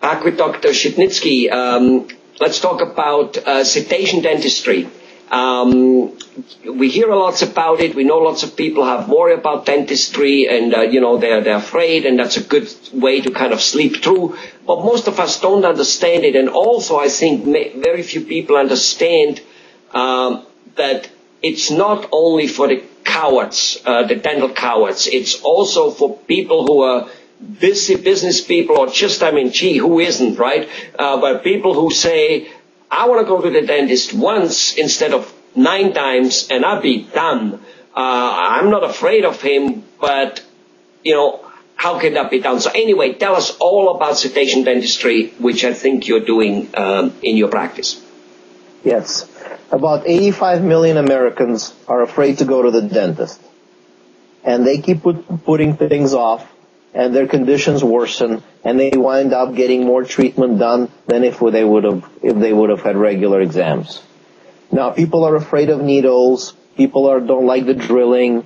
back with Dr. Zhitnitsky. Let's talk about sedation dentistry. We hear lots about it. We know lots of people have worry about dentistry, and they're afraid, and that's a good way to kind of sleep through. But most of us don't understand it, and also I think very few people understand that it's not only for the cowards, the dental cowards. It's also for people who are busy business people, or just, who isn't, right? But people who say, I want to go to the dentist once instead of 9 times, and I'll be done. I'm not afraid of him, but, how can that be done? So anyway, tell us all about sedation dentistry, which I think you're doing in your practice. Yes. About 85 million Americans are afraid to go to the dentist. And they keep putting things off, and their conditions worsen, and they wind up getting more treatment done than if they would have had regular exams. Now, people are afraid of needles. People don't like the drilling.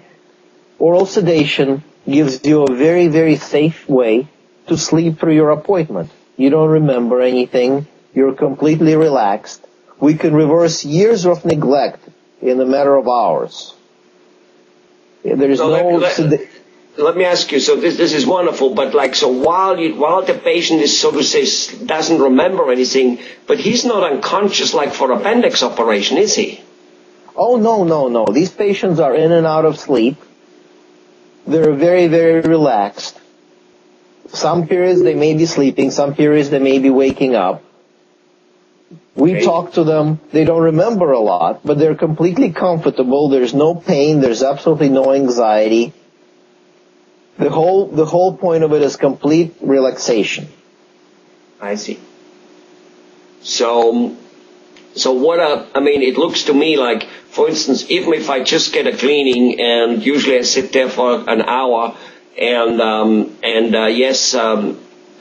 Oral sedation gives you a very, very safe way to sleep through your appointment. You don't remember anything. You're completely relaxed. We can reverse years of neglect in a matter of hours. There is Let me ask you, so this is wonderful, but while the patient is, so to say, doesn't remember anything, but he's not unconscious like for appendix operation, is he? Oh, no. These patients are in and out of sleep. They're very, very relaxed. Some periods they may be sleeping, some periods they may be waking up. We talk to them. They don't remember a lot, but they're completely comfortable. There's no pain. There's absolutely no anxiety. The whole point of it is complete relaxation. I see. So it looks to me like, for instance, even if I just get a cleaning, and usually I sit there for an hour,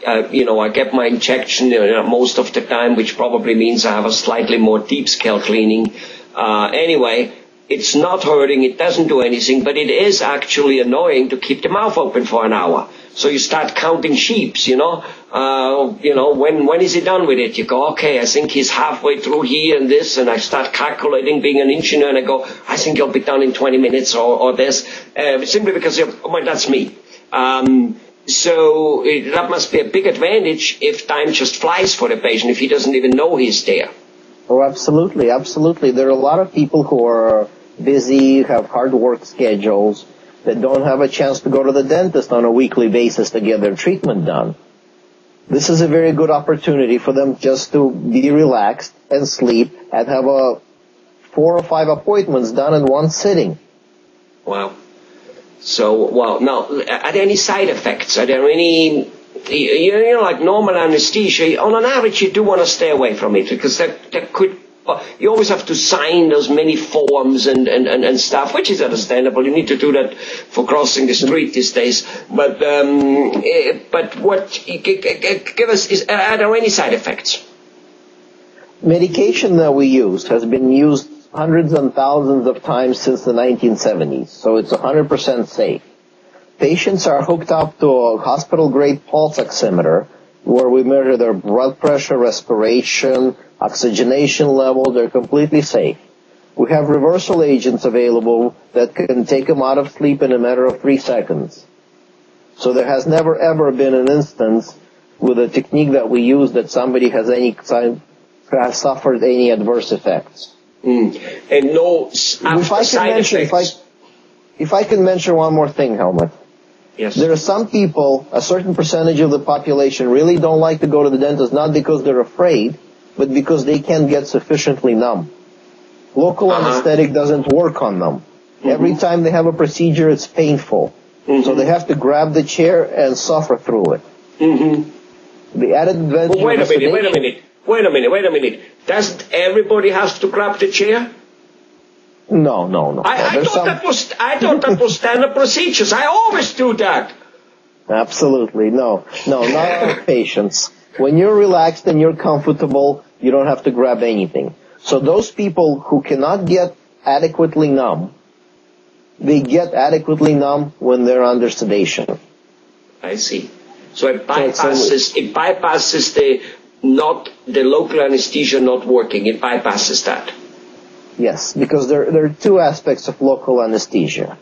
I get my injection most of the time, which probably means I have a slightly more deep scale cleaning. Anyway, it's not hurting, it doesn't do anything, but it is actually annoying to keep the mouth open for an hour. So you start counting sheeps, when is he done with it? You go, okay, I think he's halfway through here and this, and I start calculating, being an engineer, and I go, I think you'll be done in 20 minutes or this, simply because that's me. So that must be a big advantage if time just flies for the patient, if he doesn't even know he's there. Oh, absolutely. There are a lot of people who are busy, have hard work schedules, that don't have a chance to go to the dentist on a weekly basis to get their treatment done. This is a very good opportunity for them just to be relaxed and sleep and have 4 or 5 appointments done in one sitting. Wow. So, now, are there any side effects? Are there any, like normal anesthesia, on an average you do want to stay away from it, because that could, you always have to sign those many forms and stuff, which is understandable. You need to do that for crossing the street these days. But what, give us, are there any side effects? Medication that we use has been used hundreds and thousands of times since the 1970s, so it's 100% safe. Patients are hooked up to a hospital-grade pulse oximeter where we measure their blood pressure, respiration, oxygenation level. They're completely safe. We have reversal agents available that can take them out of sleep in a matter of 3 seconds. So there has never, ever been an instance with a technique that we use that somebody has suffered any adverse effects. And no side effects. If I can mention one more thing, Helmut. Yes. There are some people, a certain percentage of the population, really don't like to go to the dentist, not because they're afraid, but because they can't get sufficiently numb. Local anesthetic doesn't work on them. Mm-hmm. Every time they have a procedure, it's painful. Mm-hmm. So they have to grab the chair and suffer through it. Mm-hmm. The added advantage. Wait a minute. Doesn't everybody have to grab the chair? No. I thought that was standard procedures. I always do that. Absolutely. No, not all patients. When you're relaxed and you're comfortable, you don't have to grab anything. So those people who cannot get adequately numb, they get adequately numb when they're under sedation. I see. So it bypasses the local anesthesia not working. It bypasses that. Yes, because there are two aspects of local anesthesia.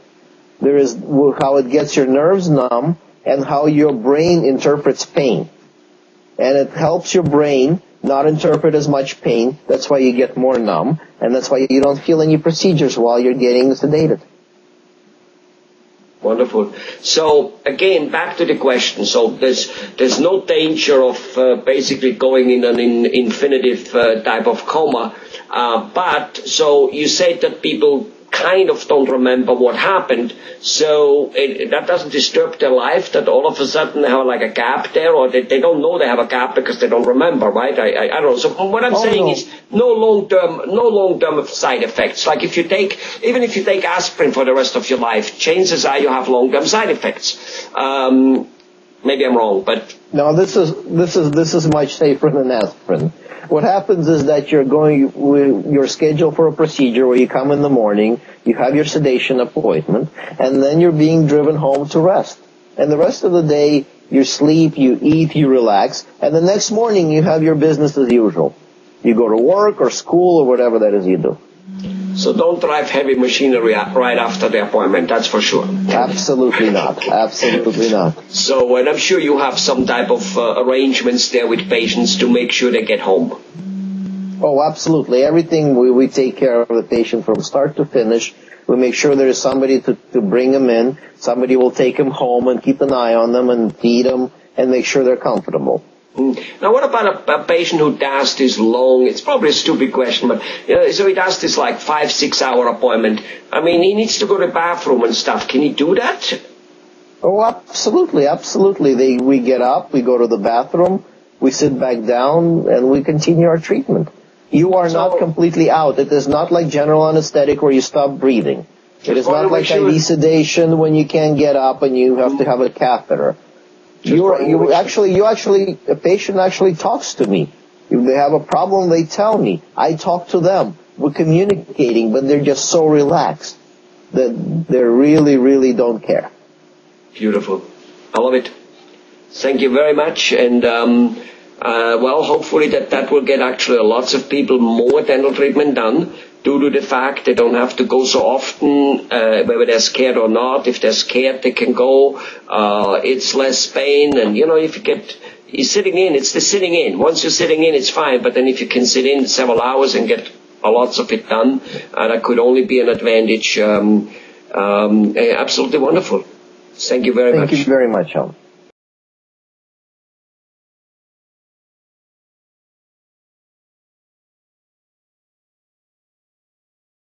There is how it gets your nerves numb and how your brain interprets pain. And it helps your brain not interpret as much pain. That's why you get more numb, and that's why you don't feel any procedures while you're getting sedated. Wonderful. So again, back to the question. So there's no danger of basically going in an infinitive type of coma. But so you said that people kind of don't remember what happened. So that doesn't disturb their life, that all of a sudden they have like a gap there, or they don't know they have a gap because they don't remember, right? I don't know. So what I'm saying is no long-term side effects. Like even if you take aspirin for the rest of your life, chances are you have long-term side effects. Maybe I'm wrong, but no, this is much safer than aspirin. What happens is that you're scheduled for a procedure where you come in the morning, you have your sedation appointment, and then you're being driven home to rest. And the rest of the day, you sleep, you eat, you relax, and the next morning you have your business as usual. You go to work or school or whatever that is you do. So don't drive heavy machinery right after the appointment, that's for sure. Absolutely not. Absolutely not. So, and I'm sure you have some type of arrangements there with patients to make sure they get home. Oh, absolutely. Everything we take care of the patient from start to finish. We make sure there is somebody to bring them in. Somebody will take them home and keep an eye on them and feed them and make sure they're comfortable. Now, what about a patient who does this long, it's probably a stupid question, but so he does this like 5-6 hour appointment. I mean, he needs to go to the bathroom and stuff. Can he do that? Oh, absolutely, absolutely. We get up, we go to the bathroom, we sit back down, and we continue our treatment. You are not completely out. It is not like general anesthetic where you stop breathing. It is not like IV sedation when you can't get up and you have to have a catheter. A patient actually talks to me. If they have a problem, they tell me. I talk to them. We're communicating, but they're just so relaxed that they really, really don't care. Beautiful. I love it. Thank you very much. And, hopefully that will get actually lots of people more dental treatment done due to the fact they don't have to go so often, whether they're scared or not. If they're scared, they can go. It's less pain. And, if you're sitting in, it's the sitting in. Once you're sitting in, it's fine. But then if you can sit in several hours and get lots of it done, that could only be an advantage. Absolutely wonderful. Thank you very much. Thank you very much, Al.